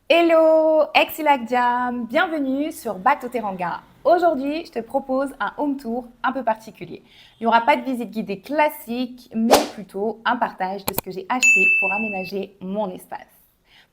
Hello, Exilac Jam, bienvenue sur Back to Teranga. Aujourd'hui, je te propose un home tour un peu particulier. Il n'y aura pas de visite guidée classique, mais plutôt un partage de ce que j'ai acheté pour aménager mon espace.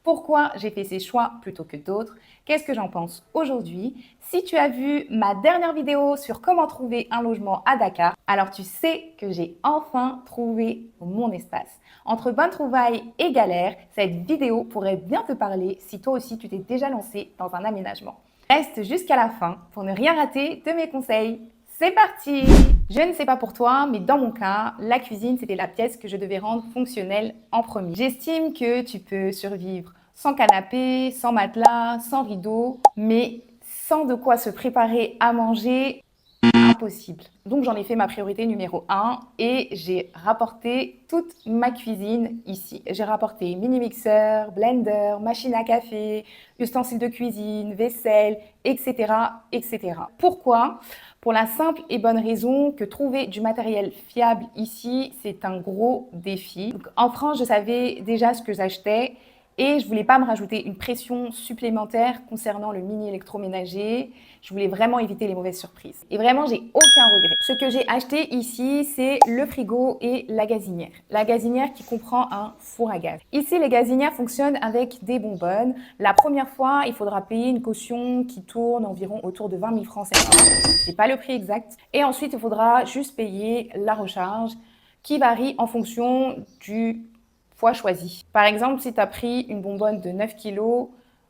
Pourquoi j'ai fait ces choix plutôt que d'autres? Qu'est-ce que j'en pense aujourd'hui? Si tu as vu ma dernière vidéo sur comment trouver un logement à Dakar, alors tu sais que j'ai enfin trouvé mon espace. Entre bonnes trouvailles et galères, cette vidéo pourrait bien te parler si toi aussi tu t'es déjà lancé dans un aménagement. Reste jusqu'à la fin pour ne rien rater de mes conseils. C'est parti! Je ne sais pas pour toi, mais dans mon cas, la cuisine, c'était la pièce que je devais rendre fonctionnelle en premier. J'estime que tu peux survivre sans canapé, sans matelas, sans rideau, mais sans de quoi se préparer à manger, impossible. Donc j'en ai fait ma priorité numéro 1 et j'ai rapporté toute ma cuisine ici. J'ai rapporté mini-mixeur, blender, machine à café, ustensiles de cuisine, vaisselle, etc., etc. Pourquoi? Pour la simple et bonne raison que trouver du matériel fiable ici, c'est un gros défi. Donc, en France, je savais déjà ce que j'achetais et je voulais pas me rajouter une pression supplémentaire concernant le mini électroménager. Je voulais vraiment éviter les mauvaises surprises. Et vraiment, j'ai aucun regret. Ce que j'ai acheté ici, c'est le frigo et la gazinière. La gazinière qui comprend un four à gaz. Ici, les gazinières fonctionnent avec des bonbonnes. La première fois, il faudra payer une caution qui tourne environ autour de 20 000 francs CFA. J'ai pas le prix exact. Et ensuite, il faudra juste payer la recharge qui varie en fonction du poids choisi. Par exemple, si tu as pris une bonbonne de 9 kg,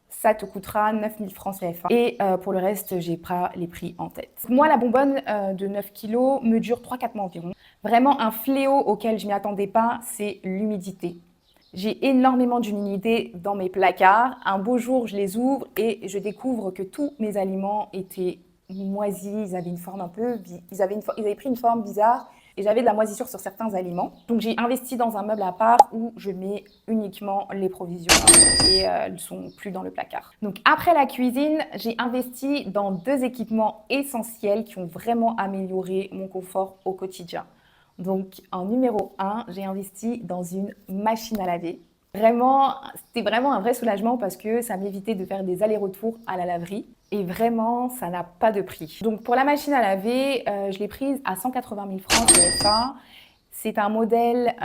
ça te coûtera 9 000 francs CFA. Et pour le reste, j'ai pas les prix en tête. Moi, la bonbonne de 9 kg me dure 3-4 mois environ. Vraiment, un fléau auquel je m'y attendais pas, c'est l'humidité. J'ai énormément d'humidité dans mes placards. Un beau jour, je les ouvre et je découvre que tous mes aliments étaient moisis. Ils avaient une forme un peu, ils avaient pris une forme bizarre et j'avais de la moisissure sur certains aliments. Donc j'ai investi dans un meuble à part où je mets uniquement les provisions et elles sont plus dans le placard. Donc après la cuisine, j'ai investi dans 2 équipements essentiels qui ont vraiment amélioré mon confort au quotidien. Donc, en numéro 1, j'ai investi dans une machine à laver. Vraiment, c'était vraiment un vrai soulagement parce que ça m'évitait de faire des allers-retours à la laverie. Et vraiment, ça n'a pas de prix. Donc, pour la machine à laver, je l'ai prise à 180 000 francs CFA. C'est un modèle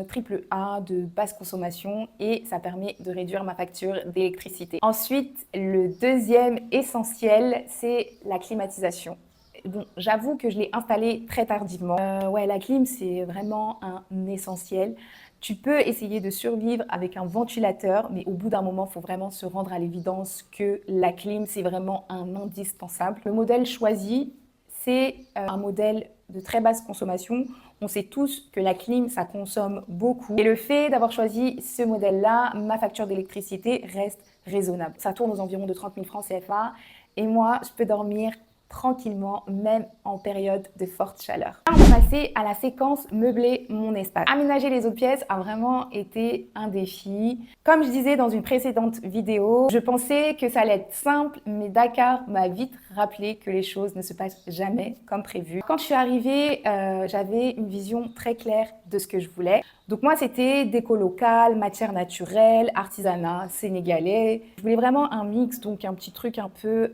triple A de basse consommation et ça permet de réduire ma facture d'électricité. Ensuite, le deuxième essentiel, c'est la climatisation. Bon, j'avoue que je l'ai installée très tardivement. Ouais, la clim, c'est vraiment un essentiel. Tu peux essayer de survivre avec un ventilateur, mais au bout d'un moment, il faut vraiment se rendre à l'évidence que la clim, c'est vraiment un indispensable. Le modèle choisi, c'est un modèle de très basse consommation. On sait tous que la clim, ça consomme beaucoup. Et le fait d'avoir choisi ce modèle-là, ma facture d'électricité reste raisonnable. Ça tourne aux environs de 30 000 francs CFA. Et moi, je peux dormir tranquillement, même en période de forte chaleur. Là, on va passer à la séquence meubler mon espace. Aménager les autres pièces a vraiment été un défi. Comme je disais dans une précédente vidéo, je pensais que ça allait être simple, mais Dakar m'a vite rappelé que les choses ne se passent jamais comme prévu. Quand je suis arrivée, j'avais une vision très claire de ce que je voulais. Donc moi, c'était déco locale, matière naturelle, artisanat sénégalais. Je voulais vraiment un mix, donc un petit truc un peu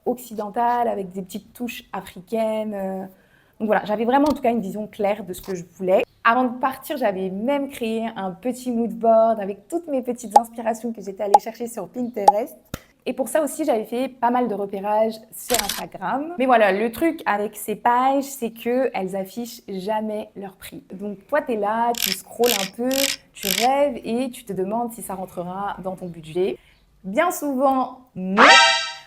occidental avec des petites touches africaines. Donc voilà, j'avais vraiment en tout cas une vision claire de ce que je voulais. Avant de partir, j'avais même créé un petit mood board avec toutes mes petites inspirations que j'étais allée chercher sur Pinterest. Et pour ça aussi, j'avais fait pas mal de repérages sur Instagram. Mais voilà, le truc avec ces pages, c'est qu'elles affichent jamais leur prix. Donc toi, tu es là, tu scrolles un peu, tu rêves et tu te demandes si ça rentrera dans ton budget. Bien souvent, non.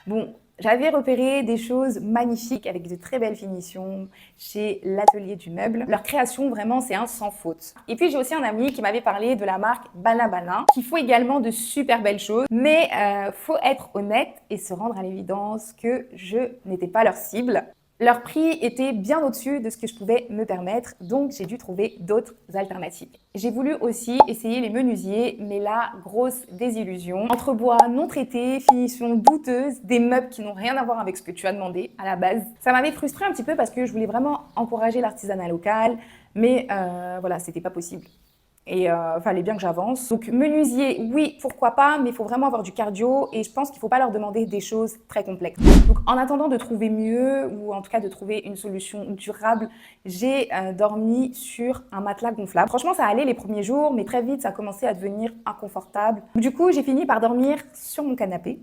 Bon, j'avais repéré des choses magnifiques avec de très belles finitions chez l'atelier du meuble. Leur création, vraiment, c'est un sans faute. Et puis, j'ai aussi un ami qui m'avait parlé de la marque Bana Bana, qui font également de super belles choses. Mais faut être honnête et se rendre à l'évidence que je n'étais pas leur cible. Leur prix était bien au-dessus de ce que je pouvais me permettre, donc j'ai dû trouver d'autres alternatives. J'ai voulu aussi essayer les menuisiers, mais là, grosse désillusion. Entre bois non traité, finition douteuse, des meubles qui n'ont rien à voir avec ce que tu as demandé à la base. Ça m'avait frustrée un petit peu parce que je voulais vraiment encourager l'artisanat local, mais voilà, c'était pas possible. et fallait bien que j'avance. Donc menuisier, oui, pourquoi pas, mais il faut vraiment avoir du cardio et je pense qu'il ne faut pas leur demander des choses très complexes. Donc en attendant de trouver mieux, ou en tout cas de trouver une solution durable, j'ai dormi sur un matelas gonflable. Franchement, ça allait les premiers jours, mais très vite, ça a commencé à devenir inconfortable. Du coup, j'ai fini par dormir sur mon canapé.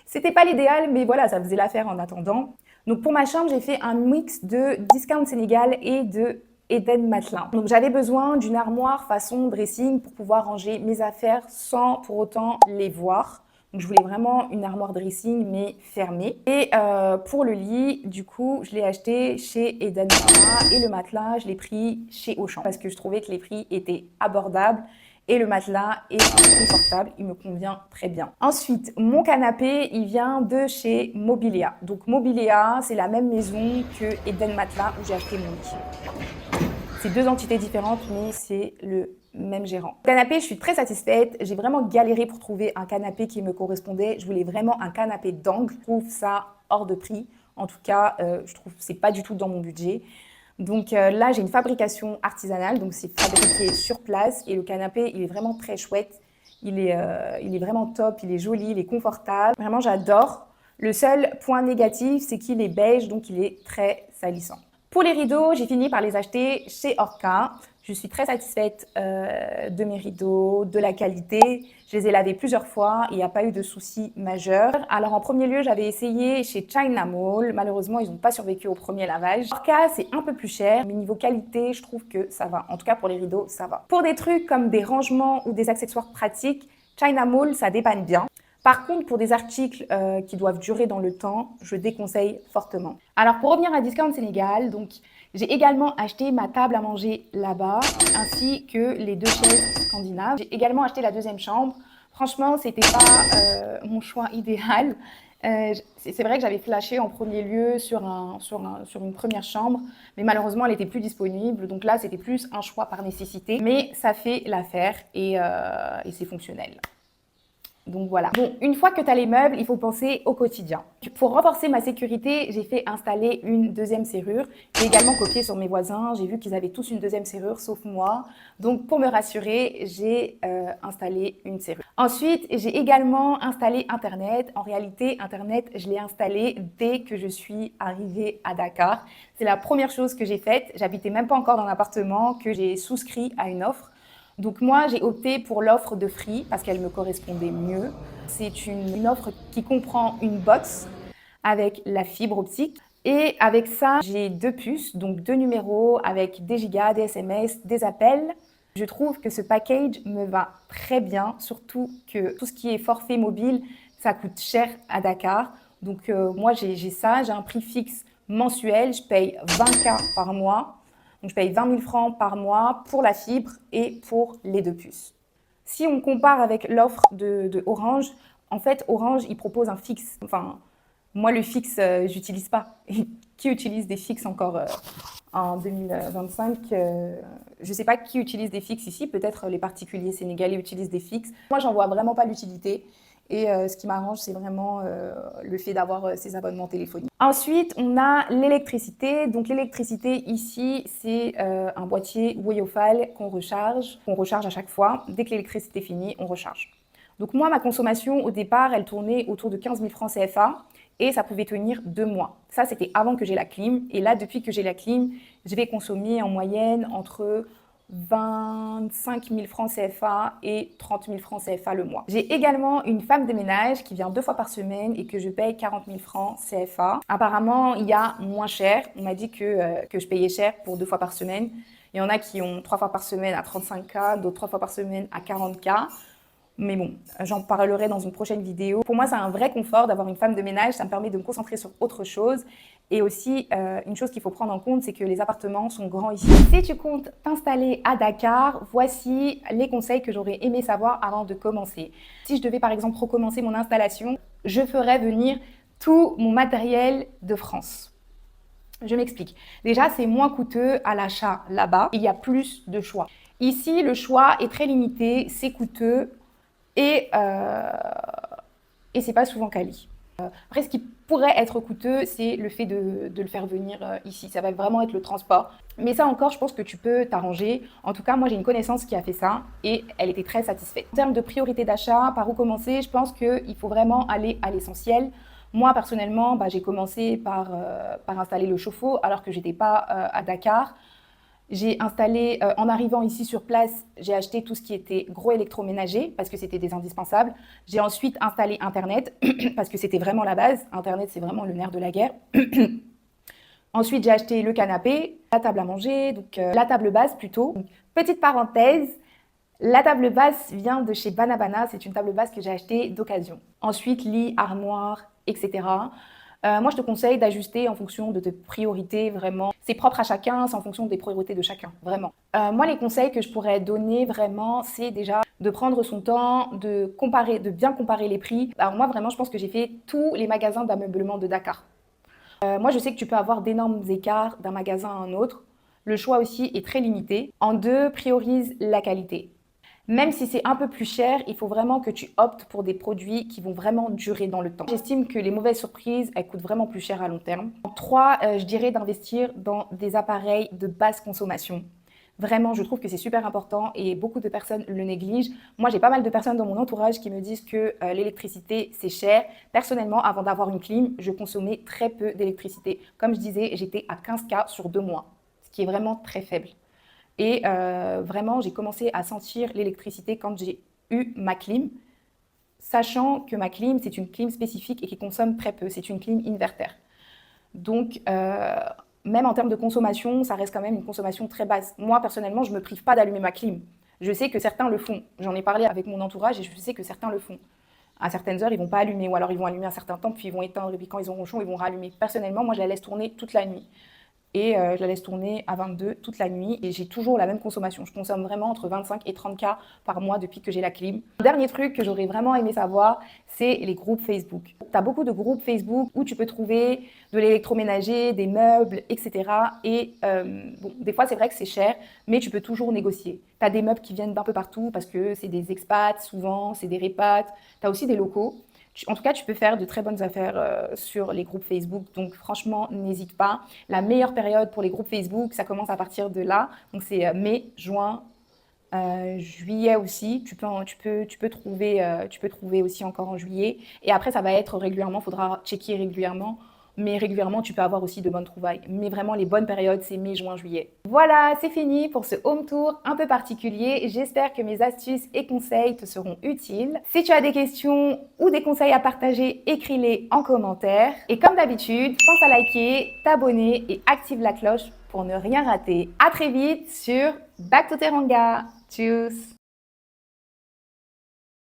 C'était pas l'idéal, mais voilà, ça faisait l'affaire en attendant. Donc pour ma chambre, j'ai fait un mix de Discount Sénégal et de Eden Matelin. Donc j'avais besoin d'une armoire façon dressing pour pouvoir ranger mes affaires sans pour autant les voir. Donc je voulais vraiment une armoire dressing mais fermée. Et pour le lit, du coup, je l'ai acheté chez Eden Matelin et le matelas, je l'ai pris chez Auchan parce que je trouvais que les prix étaient abordables. Et le matelas est confortable, il me convient très bien. Ensuite, mon canapé, il vient de chez Mobilia. Donc Mobilia, c'est la même maison que Eden Matelas où j'ai acheté mon lit. C'est deux entités différentes, mais c'est le même gérant. Le canapé, je suis très satisfaite. J'ai vraiment galéré pour trouver un canapé qui me correspondait. Je voulais vraiment un canapé d'angle. Je trouve ça hors de prix. En tout cas, je trouve que c'est pas du tout dans mon budget. Donc là, j'ai une fabrication artisanale, donc c'est fabriqué sur place et le canapé, il est vraiment très chouette. Il est vraiment top, il est joli, il est confortable. Vraiment, j'adore. Le seul point négatif, c'est qu'il est beige, donc il est très salissant. Pour les rideaux, j'ai fini par les acheter chez Orca. Je suis très satisfaite de mes rideaux, de la qualité. Je les ai lavés plusieurs fois, il n'y a pas eu de soucis majeurs. Alors en premier lieu, j'avais essayé chez China Mall. Malheureusement, ils n'ont pas survécu au premier lavage. Orca, c'est un peu plus cher, mais niveau qualité, je trouve que ça va. En tout cas, pour les rideaux, ça va. Pour des trucs comme des rangements ou des accessoires pratiques, China Mall, ça dépanne bien. Par contre, pour des articles qui doivent durer dans le temps, je déconseille fortement. Alors, pour revenir à Discount Sénégal, donc j'ai également acheté ma table à manger là-bas, ainsi que les deux chaises scandinaves. J'ai également acheté la deuxième chambre. Franchement, c'était pas mon choix idéal. C'est vrai que j'avais flashé en premier lieu sur une première chambre, mais malheureusement, elle était plus disponible. Donc là, c'était plus un choix par nécessité. Mais ça fait l'affaire et c'est fonctionnel. Donc voilà. Bon, une fois que tu as les meubles, il faut penser au quotidien. Pour renforcer ma sécurité, j'ai fait installer une deuxième serrure. J'ai également copié sur mes voisins. J'ai vu qu'ils avaient tous une deuxième serrure, sauf moi. Donc pour me rassurer, j'ai installé une serrure. Ensuite, j'ai également installé Internet. En réalité, Internet, je l'ai installé dès que je suis arrivée à Dakar. C'est la première chose que j'ai faite. J'habitais même pas encore dans l'appartement, que j'ai souscrit à une offre. Donc moi, j'ai opté pour l'offre de Free parce qu'elle me correspondait mieux. C'est une offre qui comprend une box avec la fibre optique. Et avec ça, j'ai deux puces, donc deux numéros avec des gigas, des SMS, des appels. Je trouve que ce package me va très bien, surtout que tout ce qui est forfait mobile, ça coûte cher à Dakar. Donc moi, j'ai ça, j'ai un prix fixe mensuel, je paye 20K par mois. Donc, je paye 20 000 francs par mois pour la fibre et pour les deux puces. Si on compare avec l'offre de Orange, en fait, Orange, il propose un fixe. Enfin, moi, le fixe, j'utilise pas. Et qui utilise des fixes encore en 2025 Je sais pas qui utilise des fixes ici. Peut-être les particuliers sénégalais utilisent des fixes. Moi, j'en vois vraiment pas l'utilité. Et ce qui m'arrange, c'est vraiment le fait d'avoir ces abonnements téléphoniques. Ensuite, on a l'électricité. Donc l'électricité ici, c'est un boîtier Woyofal qu'on recharge à chaque fois. Dès que l'électricité finit, on recharge. Donc moi, ma consommation, au départ, elle tournait autour de 15 000 francs CFA et ça pouvait tenir 2 mois. Ça, c'était avant que j'ai la clim. Et là, depuis que j'ai la clim, je vais consommer en moyenne entre 25 000 francs CFA et 30 000 francs CFA le mois. J'ai également une femme de ménage qui vient 2 fois par semaine et que je paye 40 000 francs CFA. Apparemment, il y a moins cher. On m'a dit que je payais cher pour 2 fois par semaine. Il y en a qui ont 3 fois par semaine à 35K, d'autres 3 fois par semaine à 40K. Mais bon, j'en parlerai dans une prochaine vidéo. Pour moi, c'est un vrai confort d'avoir une femme de ménage. Ça me permet de me concentrer sur autre chose. Et aussi, une chose qu'il faut prendre en compte, c'est que les appartements sont grands ici. Si tu comptes t'installer à Dakar, voici les conseils que j'aurais aimé savoir avant de commencer. Si je devais par exemple recommencer mon installation, je ferais venir tout mon matériel de France. Je m'explique. Déjà, c'est moins coûteux à l'achat là-bas. Il y a plus de choix. Ici, le choix est très limité, c'est coûteux et c'est pas souvent quali. Après, ce qui pourrait être coûteux, c'est le fait de le faire venir ici. Ça va vraiment être le transport. Mais ça encore, je pense que tu peux t'arranger. En tout cas, moi, j'ai une connaissance qui a fait ça et elle était très satisfaite. En termes de priorité d'achat, par où commencer? Je pense qu'il faut vraiment aller à l'essentiel. Moi, personnellement, j'ai commencé par installer le chauffe-eau alors que j'étais pas à Dakar. J'ai installé, en arrivant ici sur place, j'ai acheté tout ce qui était gros électroménager parce que c'était des indispensables. J'ai ensuite installé Internet parce que c'était vraiment la base. Internet, c'est vraiment le nerf de la guerre. Ensuite, j'ai acheté le canapé, la table à manger, donc la table basse plutôt. Petite parenthèse, la table basse vient de chez Banabana. C'est une table basse que j'ai achetée d'occasion. Ensuite, lit, armoire, etc. Moi, je te conseille d'ajuster en fonction de tes priorités, vraiment. C'est propre à chacun, c'est en fonction des priorités de chacun, vraiment. Moi, les conseils que je pourrais donner, vraiment, c'est déjà de prendre son temps, de comparer, de bien comparer les prix. Alors moi, vraiment, je pense que j'ai fait tous les magasins d'ameublement de Dakar. Moi, je sais que tu peux avoir d'énormes écarts d'un magasin à un autre. Le choix aussi est très limité. En deux, priorise la qualité. Même si c'est un peu plus cher, il faut vraiment que tu optes pour des produits qui vont vraiment durer dans le temps. J'estime que les mauvaises surprises, elles coûtent vraiment plus cher à long terme. En trois, je dirais d'investir dans des appareils de basse consommation. Vraiment, je trouve que c'est super important et beaucoup de personnes le négligent. Moi, j'ai pas mal de personnes dans mon entourage qui me disent que l'électricité, c'est cher. Personnellement, avant d'avoir une clim, je consommais très peu d'électricité. Comme je disais, j'étais à 15K sur 2 mois, ce qui est vraiment très faible. Et vraiment, j'ai commencé à sentir l'électricité quand j'ai eu ma clim, sachant que ma clim, c'est une clim spécifique et qui consomme très peu. C'est une clim inverter. Donc, même en termes de consommation, ça reste quand même une consommation très basse. Moi, personnellement, je ne me prive pas d'allumer ma clim. Je sais que certains le font. J'en ai parlé avec mon entourage et je sais que certains le font. À certaines heures, ils ne vont pas allumer ou alors ils vont allumer un certain temps, puis ils vont éteindre et puis quand ils auront chaud, ils vont rallumer. Personnellement, moi, je la laisse tourner toute la nuit. Et je la laisse tourner à 22 toute la nuit et j'ai toujours la même consommation. Je consomme vraiment entre 25 et 30K par mois depuis que j'ai la clim. Dernier truc que j'aurais vraiment aimé savoir, c'est les groupes Facebook. Tu as beaucoup de groupes Facebook où tu peux trouver de l'électroménager, des meubles, etc. Et bon, des fois, c'est vrai que c'est cher, mais tu peux toujours négocier. Tu as des meubles qui viennent d'un peu partout parce que c'est des expats, souvent, c'est des répats. Tu as aussi des locaux. En tout cas, tu peux faire de très bonnes affaires sur les groupes Facebook. Donc, franchement, n'hésite pas. La meilleure période pour les groupes Facebook, ça commence à partir de là. Donc, c'est mai, juin, juillet aussi. Tu peux trouver aussi encore en juillet. Et après, ça va être régulièrement. Il faudra checker régulièrement. Mais régulièrement, tu peux avoir aussi de bonnes trouvailles. Mais vraiment, les bonnes périodes, c'est mai, juin, juillet. Voilà, c'est fini pour ce home tour un peu particulier. J'espère que mes astuces et conseils te seront utiles. Si tu as des questions ou des conseils à partager, écris-les en commentaire. Et comme d'habitude, pense à liker, t'abonner et active la cloche pour ne rien rater. À très vite sur Back to Teranga. Tchuss!